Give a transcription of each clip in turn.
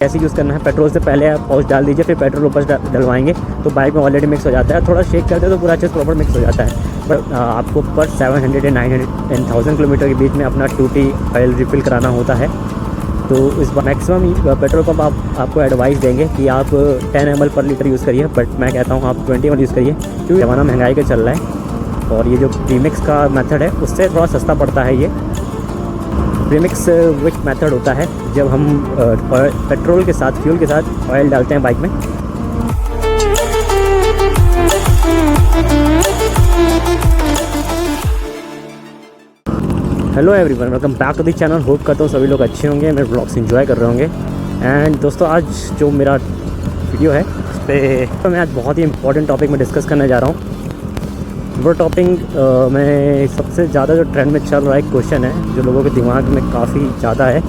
कैसे यूज़ करना है। पेट्रोल से पहले आप पाउच डाल दीजिए, फिर पेट्रोल ऊपर डलवाएंगे तो बाइक में ऑलरेडी मिक्स हो जाता है। थोड़ा शेक करते हैं तो पूरा अच्छे से प्रॉपर मिक्स हो जाता है। पर आपको पर 700 या 900 एंड 1000 किलोमीटर के बीच में अपना 2T ऑयल रिफ़िल कराना होता है। तो इस मैक्सिमम पेट्रोल पंप आपको एडवाइस देंगे कि आप 10 ml पर लीटर यूज़ करिए, बट मैं कहता हूँ आप 20 ml यूज़ करिए, क्योंकि ज़माना महंगाई का चल रहा है। और ये जो प्रीमिक्स का मेथड है उससे थोड़ा सस्ता पड़ता है। ये प्रीमिक्स विच मेथड होता है जब हम पेट्रोल के साथ, फ्यूल के साथ ऑयल डालते हैं बाइक में। Hello everyone, welcome back to the channel. Hope करता हूँ सभी लोग अच्छे होंगे, मेरे ब्लॉग्स एंजॉय कर रहे होंगे। एंड दोस्तों, आज जो मेरा वीडियो है उस पर मैं आज बहुत ही इंपॉर्टेंट टॉपिक में डिस्कस करने जा रहा हूँ। वो टॉपिक में सबसे ज़्यादा जो ट्रेंड में चल रहा है क्वेश्चन है, जो लोगों के दिमाग में काफ़ी ज़्यादा है,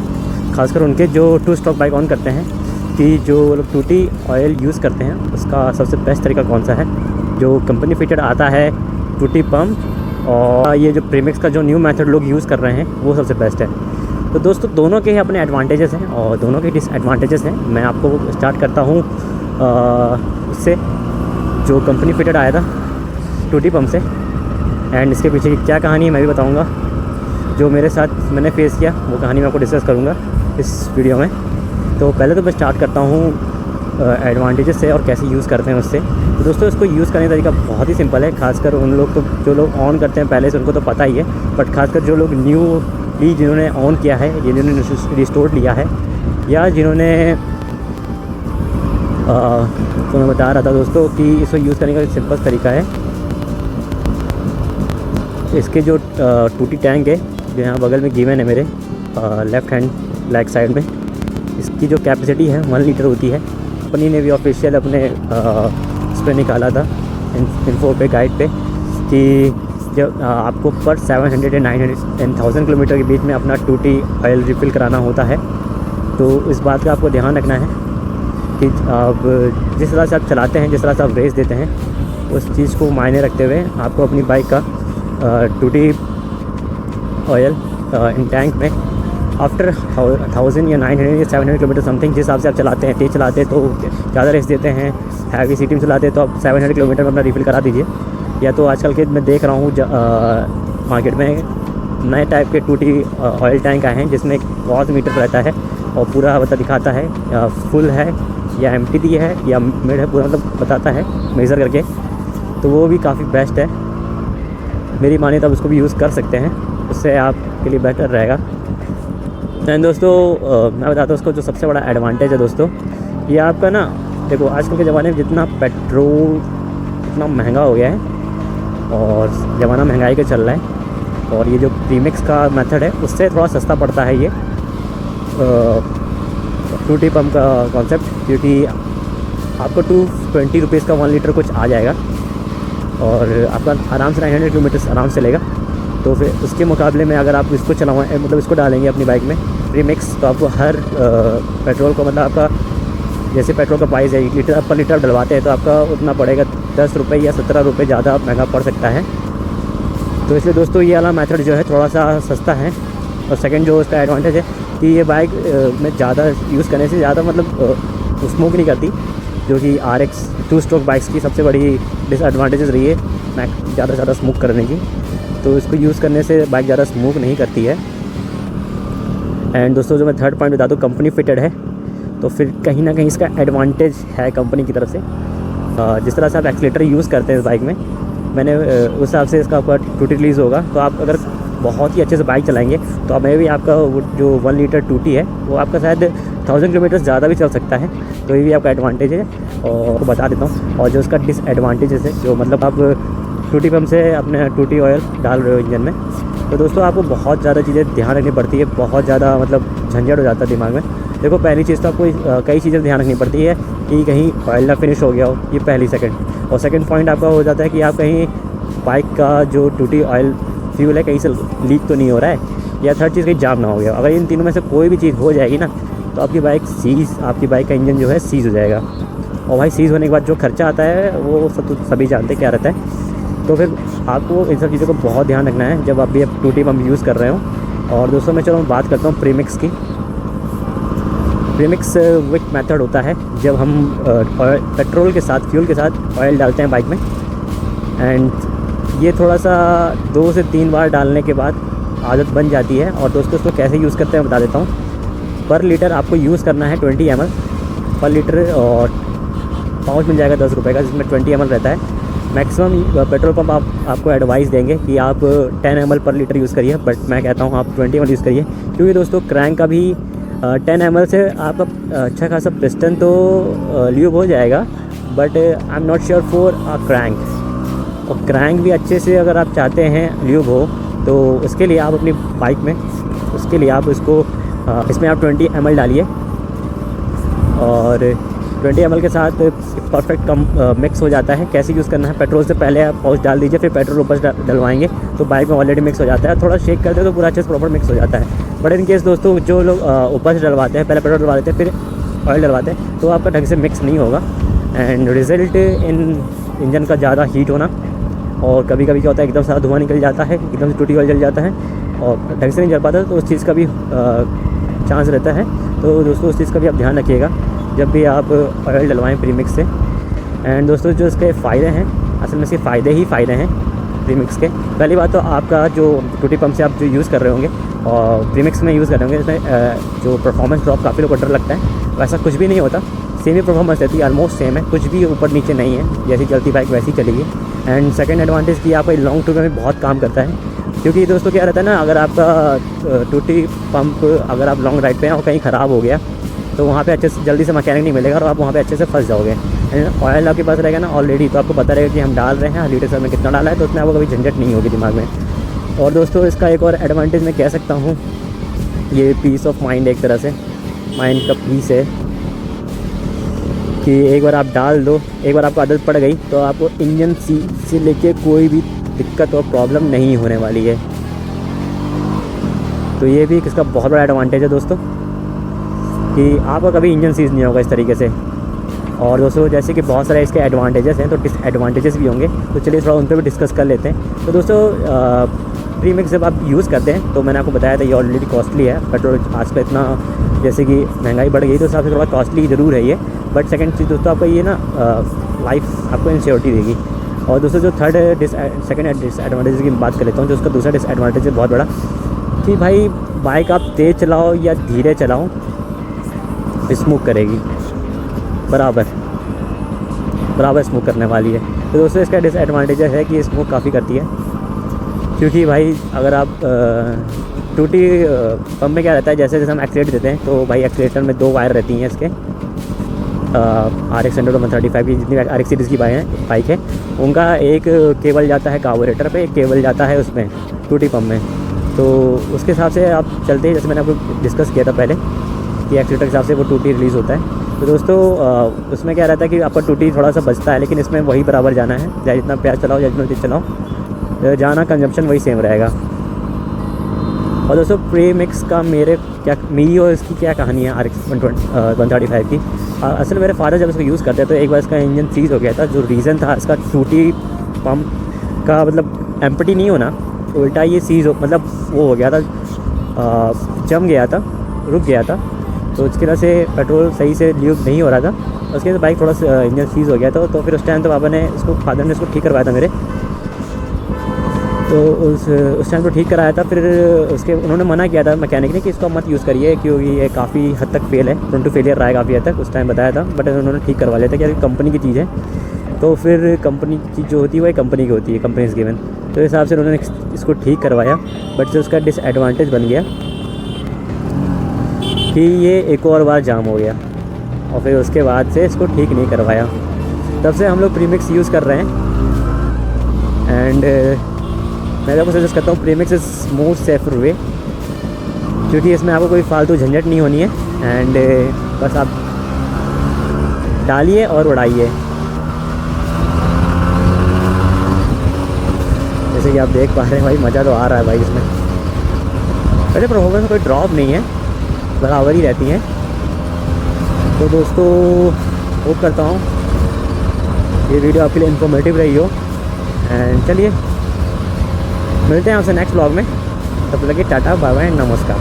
खासकर उनके जो 2 स्ट्रोक बाइक ऑन करते हैं, कि जो लोग 2T ऑयल यूज़ करते हैं उसका सबसे बेस्ट तरीका कौन सा है। जो कंपनी फिटेड आता है 2T पम्प, और ये जो प्रीमिक्स का जो न्यू मेथड लोग यूज़ कर रहे हैं वो सबसे बेस्ट है। तो दोस्तों, दोनों के ही अपने एडवांटेजेस हैं और दोनों के डिसएडवांटेजेस हैं। मैं आपको स्टार्ट करता हूँ उससे जो कंपनी फिटेड आया था 2T पम्प से, एंड इसके पीछे की क्या कहानी है मैं भी बताऊँगा। जो मेरे साथ मैंने फेस किया वो कहानी मैं आपको डिस्कस करूँगा इस वीडियो में। तो पहले तो मैं स्टार्ट करता हूँ एडवांटेजेस से और कैसे यूज़ करते हैं उससे। तो दोस्तों, इसको यूज़ करने का तरीका बहुत ही सिंपल है। खासकर उन लोग, तो जो लोग ऑन करते हैं पहले से उनको तो पता ही है, बट खासकर जो लोग न्यूली जिन्होंने ऑन किया है, जिन्होंने रिस्टोर लिया है, या जिन्होंने तो मैं बता रहा था दोस्तों कि इसको यूज़ करने का सिंपल तरीका है। इसके जो 2T टैंक है जो यहाँ बगल में गिवन है मेरे लेफ़्ट हैंड बैक साइड में, इसकी जो कैपेसिटी है 1 लीटर होती है। कंपनी ने भी ऑफिशियल अपने इस पर निकाला था इन्फो पे, गाइड पे, कि जब आपको पर 700 या 900 एंड 1000 किलोमीटर के बीच में अपना 2T ऑयल रिफ़िल कराना होता है। तो इस बात का आपको ध्यान रखना है कि आप जिस तरह से आप चलाते हैं, जिस तरह से आप रेस देते हैं, उस चीज़ को मायने रखते हुए आपको अपनी बाइक का 2T ऑयल इन टैंक में आफ्टर 1000 या 900 या 700 किलोमीटर समथिंग, जिस हिसाब से आप चलाते हैं, तेज़ चलाते हैं तो ज़्यादा रेस देते हैं, हैवी सिटी में चलाते हैं तो आप 700 किलोमीटर में अपना रिफ़िल करा दीजिए। या तो आजकल के मैं देख रहा हूँ मार्केट में नए टाइप के 2T ऑयल टैंक आए हैं जिसमें कॉस्ट मीटर रहता है और पूरा दिखाता है फुल है या एम्प्टी है या मिड है, पूरा बताता है मेज़र करके। तो वो भी काफ़ी बेस्ट है, मेरी माने तो आप उसको भी यूज़ कर सकते हैं, उससे आपके लिए बेटर रहेगा। एंड दोस्तों, मैं बताता हूँ उसको जो सबसे बड़ा एडवांटेज है दोस्तों, ये आपका ना, देखो आजकल के ज़माने में जितना पेट्रोल इतना महंगा हो गया है और ज़माना महंगाई का चल रहा है, और ये जो प्रीमिक्स का मेथड है उससे थोड़ा सस्ता पड़ता है ये 2T पम्प का कॉन्सेप्ट, क्योंकि आपको 220 रुपीज़ का 1 लीटर कुछ आ जाएगा और आपका आराम से 900 किलोमीटर आराम से लेगा। तो फिर उसके मुकाबले में अगर आप इसको चलाएं, मतलब इसको डालेंगे अपनी बाइक में प्रीमिक्स, तो आपको हर पेट्रोल को, मतलब आपका जैसे पेट्रोल का प्राइस है 1 लीटर पर लीटर डलवाते हैं तो आपका उतना पड़ेगा 10 रुपये या 17 रुपये ज़्यादा महंगा पड़ सकता है। तो इसलिए दोस्तों ये वाला मेथड जो है थोड़ा सा सस्ता है। और सेकंड जो इसका एडवांटेज है कि ये बाइक में ज़्यादा यूज़ करने से ज़्यादा स्मोक नहीं करती, जो कि RX 2 स्ट्रोक बाइक्स की सबसे बड़ी डिसएडवांटेजेस रही है ज़्यादा से ज़्यादा स्मोक करने की। तो इसको यूज़ करने से बाइक ज़्यादा स्मोक नहीं करती है। एंड दोस्तों, जो मैं थर्ड पॉइंट बता दूँ, कंपनी फिटेड है तो फिर कहीं ना कहीं इसका एडवांटेज है कंपनी की तरफ से। जिस तरह से आप एक्सीलेटर यूज़ करते हैं इस बाइक में, मैंने उस हिसाब से इसका आपका 2T रिलीज़ होगा। तो आप अगर बहुत ही अच्छे से बाइक चलाएंगे तो अब भी आपका जो 1 लीटर 2T है वो आपका शायद 1000 किलोमीटर ज़्यादा भी चल सकता है। तो ये भी आपका एडवांटेज है और बता देता हूँ। और जो इसका डिसएडवांटेजेस है, जो मतलब आप 2T पम्प से अपने 2T ऑयल डाल रहे हो इंजन में, तो दोस्तों आपको बहुत ज़्यादा चीज़ें ध्यान रखनी पड़ती है, बहुत ज़्यादा झंझट हो जाता है दिमाग में। देखो, पहली चीज़ तो आपको कई चीज़ें ध्यान रखनी पड़ती है कि कहीं ऑयल ना फिनिश हो गया हो, ये पहली। सेकंड और सेकंड पॉइंट आपका हो जाता है कि आप कहीं बाइक का जो 2T ऑयल फ्यूल है कहीं से लीक तो नहीं हो रहा है, या थर्ड चीज़ कहीं जाम ना हो गया। अगर इन तीनों में से कोई भी चीज़ हो जाएगी ना, तो आपकी बाइक का इंजन जो है सीज़ हो जाएगा। और भाई सीज़ होने के बाद जो खर्चा आता है वो सभी जानते क्या रहता है। तो फिर आपको इन सब चीज़ों को बहुत ध्यान रखना है जब आप भी 2T पम्प यूज़ कर रहे हो। और दोस्तों, मैं चलो बात करता हूँ प्रीमिक्स की। प्रीमिक्स विक मेथड होता है जब हम पेट्रोल के साथ, फ्यूल के साथ ऑयल डालते हैं बाइक में। एंड ये थोड़ा सा 2 से 3 बार डालने के बाद आदत बन जाती है। और दोस्तों इसको कैसे यूज़ करते हैं बता देता हूँ। पर लीटर आपको यूज़ करना है 20 ml पर लीटर, और पाउच मिल जाएगा 10 रुपये का, जिसमें 20 ml रहता है। मैक्सिमम पेट्रोल पंप आपको एडवाइस देंगे कि आप 10 ml पर लीटर यूज़ करिए, बट मैं कहता हूँ आप 20 ml यूज़ करिए, क्योंकि दोस्तों क्रैंक का भी 10 ml से आपका अच्छा खासा पिस्टन तो ल्यूब हो जाएगा, but I am not sure for crank. और क्रैंक भी अच्छे से अगर आप चाहते हैं ल्यूब हो, तो उसके लिए आप अपनी बाइक में, उसके लिए आप इसको इसमें आप 20 ml डालिए, और 20 ml के साथ परफेक्ट मिक्स हो जाता है। कैसे यूज़ करना है, पेट्रोल से पहले आप पाउच डाल दीजिए, फिर पेट्रोल ऊपर से डलवाएंगे तो बाइक में ऑलरेडी मिक्स हो जाता है। थोड़ा शेक करते हैं तो पूरा अच्छे से प्रॉपर मिक्स हो जाता है। बट इन केस दोस्तों जो लोग ऊपर से डलवाते हैं, पहले पेट्रोल डलवा देते हैं फिर ऑयल डलवाते हैं, तो आपका ढंग से मिक्स नहीं होगा। एंड रिज़ल्ट इन इंजन का ज़्यादा हीट होना, और कभी कभी क्या होता है एकदम सारा धुआं निकल जाता है, एकदम से टूटी ऑयल जल जाता है और ढंग से नहीं जल पाता, तो उस चीज़ का भी चांस रहता है। तो दोस्तों उस चीज़ का भी आप ध्यान रखिएगा जब भी आप ऑयल डलवाएं प्रीमिक्स से। एंड दोस्तों जो इसके फ़ायदे हैं, असल में इसके फ़ायदे ही फ़ायदे हैं प्रीमिक्स के। पहली बात तो आपका जो टूटी पंप से आप जो यूज़ कर रहे होंगे और प्रीमिक्स में यूज़ कर रहे होंगे, इसमें जो परफॉर्मेंस ड्रॉप काफ़ी लोगों को डर लगता है, वैसा कुछ भी नहीं होता। सेम ही परफॉर्मेंस रहती है, ऑलमोस्ट सेम है, कुछ भी ऊपर नीचे नहीं है, जैसी चलती बाइक वैसी चलेगी। एंड सेकंड एडवांटेज की आपको लॉन्ग टूर में बहुत काम करता है, क्योंकि दोस्तों क्या रहता है ना, अगर आपका टूटी पंप अगर आप लॉन्ग राइड पे हैं और कहीं ख़राब हो गया तो वहाँ पे अच्छे से जल्दी से मैकेनिक नहीं मिलेगा और आप वहाँ पे अच्छे से फंस जाओगे। एंड ऑयल आपके पास रहेगा ना ऑलरेडी, तो आपको पता रहेगा कि हम डाल रहे हैं लीटर से हमने कितना डाला है, तो उसमें आपको कभी झंझट नहीं होगी दिमाग में। और दोस्तों इसका एक और एडवांटेज मैं कह सकता हूँ, ये पीस ऑफ माइंड, एक तरह से माइंड का पीस है कि एक बार आप डाल दो, एक बार आपको आदत पड़ गई तो आपको इंजन से लेके कोई भी दिक्कत और प्रॉब्लम नहीं होने वाली है। तो ये भी इसका बहुत बड़ा एडवांटेज है दोस्तों, कि आपका कभी इंजन सीज नहीं होगा इस तरीके से। और दोस्तों जैसे कि बहुत सारे इसके एडवांटेजेस हैं, तो डिसएडवांटेजेस भी होंगे, तो चलिए थोड़ा उन पर भी डिस्कस कर लेते हैं। तो दोस्तों प्रीमिक्स जब आप यूज़ करते हैं, तो मैंने आपको बताया था ये ऑलरेडी कॉस्टली है। पेट्रोल आजकल इतना जैसे कि महंगाई बढ़ गई, तो उस हिसाब से थोड़ा कॉस्टली ज़रूर है ये। बट सेकंड चीज़ दोस्तों, आपको ये ना लाइफ आपको इंश्योरिटी देगी। और दोस्तों जो सेकंड डिसएडवांटेज की बात कर लेता हूँ, जो उसका दूसरा डिसएडवांटेज है बहुत बड़ा, कि भाई बाइक आप तेज़ चलाओ या धीरे चलाओ, स्मोक करेगी, बराबर स्मोक करने वाली है। तो दोस्तों इसका डिसएडवांटेज है कि स्मोक काफ़ी करती है, क्योंकि भाई अगर आप टूटी पंप में क्या रहता है, जैसे जैसे हम एक्सीलेटर देते हैं, तो भाई एक्सीलेटर में 2 वायर रहती हैं इसके, RX 100 और 135 की जितनी RX सीरीज़ की बाइक है, उनका एक केबल जाता है कार्बोरेटर पे, एक केबल जाता है उसमें टूटी पंप में। तो उसके हिसाब से आप चलते हैं, जैसे मैंने आपको डिस्कस किया था पहले कि एक्सीलेटर के हिसाब से वो टूटी रिलीज़ होता है। तो दोस्तों उसमें क्या रहता है कि आपका टूटी थोड़ा सा बचता है, लेकिन इसमें वही बराबर जाना है, चाहे जितना प्यार चलाओ या जितना तेज चलाओ, जाना कंजम्पशन वही सेम रहेगा। और दोस्तों प्रीमिक्स का मेरी और इसकी क्या कहानी है RX 135 की। असल में मेरे फादर जब इसको यूज़ करते हैं, तो एक बार इसका इंजन सीज हो गया था। जो रीज़न था इसका टूटी पंप का मतलब एम्प्टी नहीं होना, उल्टा ये सीज मतलब वो हो गया था, जम गया था, रुक गया था। तो उसकी वजह से पेट्रोल सही से ल्यूब नहीं हो रहा था, उसके बाद बाइक थोड़ा सा इंजन सीज हो गया था। तो फिर उस टाइम तो फादर ने इसको ठीक करवाया था मेरे, तो उस टाइम तो ठीक कराया था। फिर उसके उन्होंने मना किया था मैकेनिक ने कि इसको मत यूज़ करिए, क्योंकि ये काफ़ी हद तक फेल है, प्रोन टू फेलियर रहा है काफ़ी हद तक, उस टाइम बताया था। बट उन्होंने ठीक करवा लिया था, क्योंकि कंपनी की चीज़ है, तो फिर कंपनी की चीज़ जो होती है वो कंपनी की होती है, कंपनीज गिवन। तो इस हिसाब से उन्होंने इसको ठीक करवाया। बट जो उसका डिसएडवांटेज बन गया कि ये एक और बार जाम हो गया, और फिर उसके बाद से इसको ठीक नहीं करवाया। तब से हम लोग प्रीमिक्स यूज़ कर रहे हैं। एंड मैं आपको सजेस्ट करता हूँ प्रीमिक्स इज़ मोर सेफर वे, क्योंकि इसमें आपको कोई फालतू झंझट नहीं होनी है। एंड बस आप डालिए और उड़ाइए। जैसे कि आप देख पा रहे हैं भाई, मज़ा तो आ रहा है भाई इसमें। वैसे परफॉर्मेंस में कोई ड्रॉप नहीं है, बराबर ही रहती हैं। तो दोस्तों होप करता हूँ ये वीडियो आपके लिए इन्फॉर्मेटिव रही हो। एंड चलिए मिलते हैं आपसे नेक्स्ट व्लॉग में, तब तक के टाटा बाय बाय, नमस्कार।